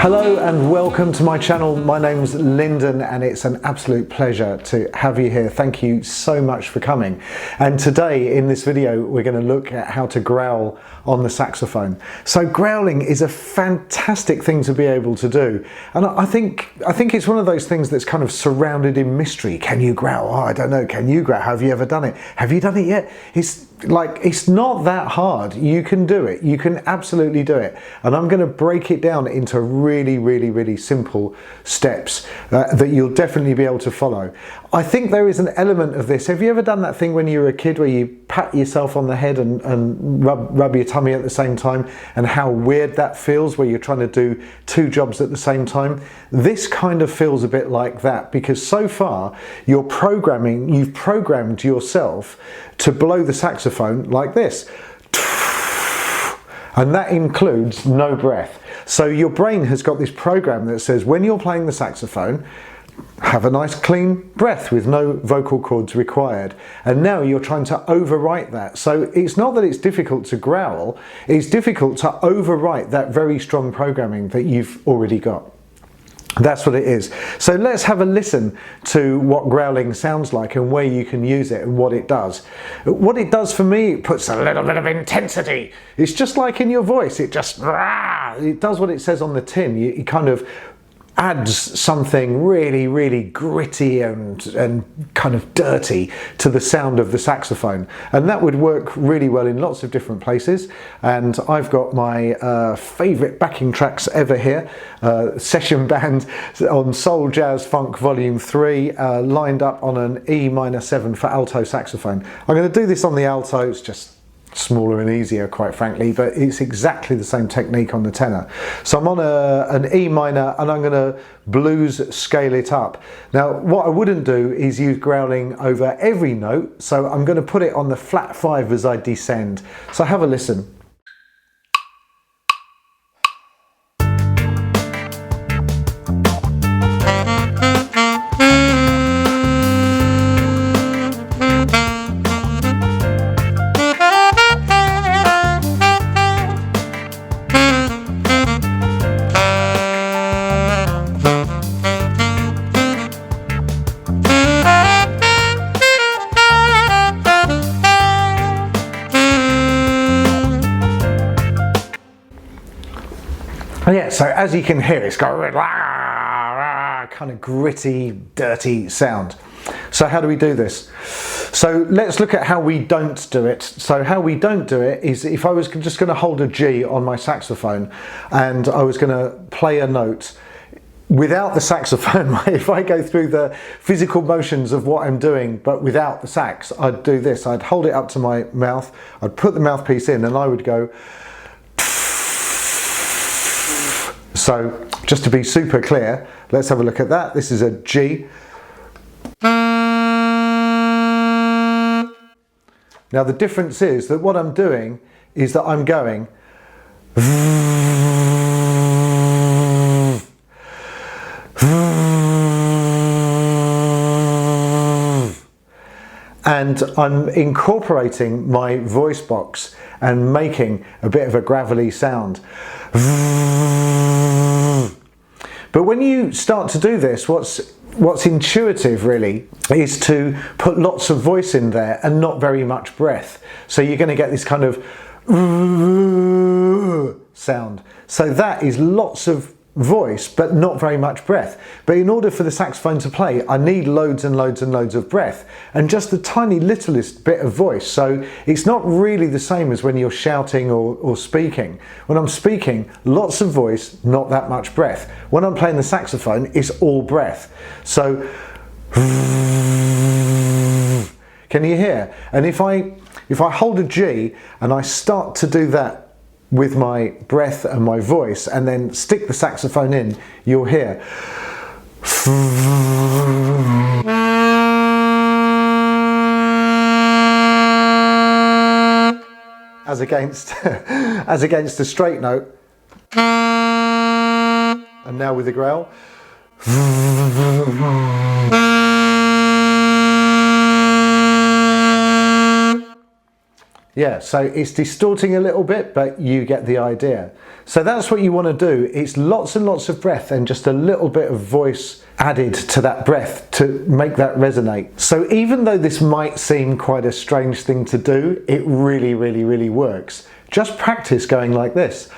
Hello and welcome to my channel. My name's Lyndon and it's an absolute pleasure to have you here. Thank you so much for coming. And today in this video we're going to look at how to growl on the saxophone. So growling is a fantastic thing to be able to do, and I think it's one of those things that's kind of surrounded in mystery. Can you growl? Oh, I don't know. Can you growl? Have you ever done it? Have you done it yet? It's not that hard. You can do it. You can absolutely do it. And I'm going to break it down into really simple steps that you'll definitely be able to follow. I think there is an element of this. Have you ever done that thing when you were a kid where you pat yourself on the head and rub your tummy at the same time, and how weird that feels where you're trying to do two jobs at the same time? This kind of feels a bit like that, because so far you've programmed yourself to blow the saxophone like this, and that includes no breath. So your brain has got this program that says when you're playing the saxophone, have a nice clean breath with no vocal cords required. And now you're trying to overwrite that. So it's not that it's difficult to growl, it's difficult to overwrite that very strong programming that you've already got. That's what it is. So let's have a listen to what growling sounds like and where you can use it and what it does. What it does for me, it puts a little bit of intensity. It's just like in your voice, it does what it says on the tin. You kind of adds something really gritty and kind of dirty to the sound of the saxophone, and that would work really well in lots of different places. And I've got my favorite backing tracks ever here, Session Band on Soul Jazz Funk Volume 3, lined up on an E minor 7 for alto saxophone. I'm going to do this on the alto. It's just smaller and easier, quite frankly, but it's exactly the same technique on the tenor. So I'm on an E minor and I'm going to blues scale it up. Now what I wouldn't do is use growling over every note, so I'm going to put it on the flat 5 as I descend. So have a listen. Yeah, so as you can hear, it's got a kind of gritty, dirty sound. So how do we do this? So let's look at how we don't do it. So how we don't do it is, if I was just going to hold a G on my saxophone and I was going to play a note without the saxophone, if I go through the physical motions of what I'm doing but without the sax, I'd do this. I'd hold it up to my mouth, I'd put the mouthpiece in, and I would go. So just to be super clear, let's have a look at that. This is a G. Now the difference is that what I'm doing is that I'm going and I'm incorporating my voice box and making a bit of a gravelly sound. But when you start to do this, what's intuitive really is to put lots of voice in there and not very much breath. So you're going to get this kind of sound. So that is lots of voice but not very much breath. But in order for the saxophone to play, I need loads and loads of breath and just the tiny littlest bit of voice. So it's not really the same as when you're shouting or speaking. When I'm speaking, lots of voice, not that much breath. When I'm playing the saxophone, it's all breath. So can you hear? And if I hold a G and I start to do that with my breath and my voice and then stick the saxophone in, you'll hear. As against a straight note. And now with the growl. Yeah, so it's distorting a little bit, but you get the idea. So that's what you want to do. It's lots and lots of breath and just a little bit of voice added to that breath to make that resonate. So even though this might seem quite a strange thing to do, it really, really, really works. Just practice going like this.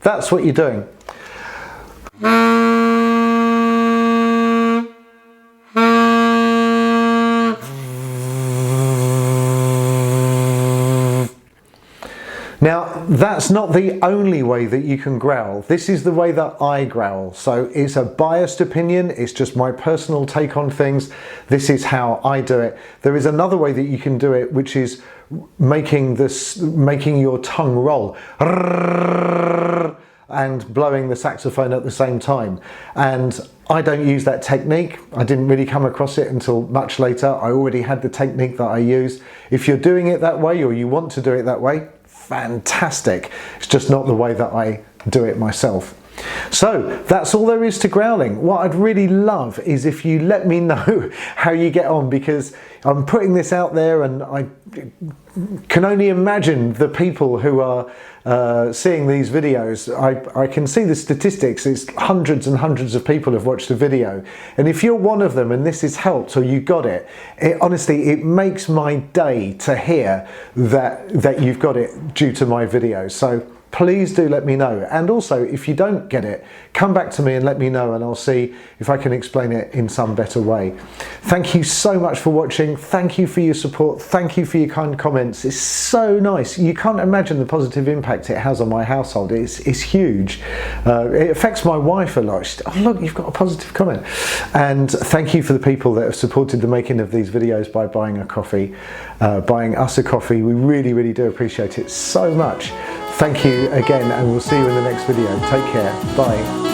That's what you're doing. Now, that's not the only way that you can growl. This is the way that I growl. So it's a biased opinion. It's just my personal take on things. This is how I do it. There is another way that you can do it, which is making your tongue roll and blowing the saxophone at the same time. And I don't use that technique. I didn't really come across it until much later. I already had the technique that I use. If you're doing it that way or you want to do it that way, fantastic. It's just not the way that I do it myself. So that's all there is to growling. What I'd really love is if you let me know how you get on, because I'm putting this out there and I can only imagine the people who are seeing these videos. I can see the statistics. It's hundreds and hundreds of people have watched the video, and if you're one of them and this has helped or you got it, honestly, it makes my day to hear that you've got it due to my video. So please do let me know. And also, if you don't get it, come back to me and let me know, and I'll see if I can explain it in some better way. Thank you so much for watching. Thank you for your support. Thank you for your kind comments. It's so nice. You can't imagine the positive impact it has on my household. It's huge. It affects my wife a lot. She's, oh look, you've got a positive comment. And thank you for the people that have supported the making of these videos by buying a coffee, buying us a coffee. We really, really do appreciate it so much. Thank you again, and we'll see you in the next video. Take care. Bye.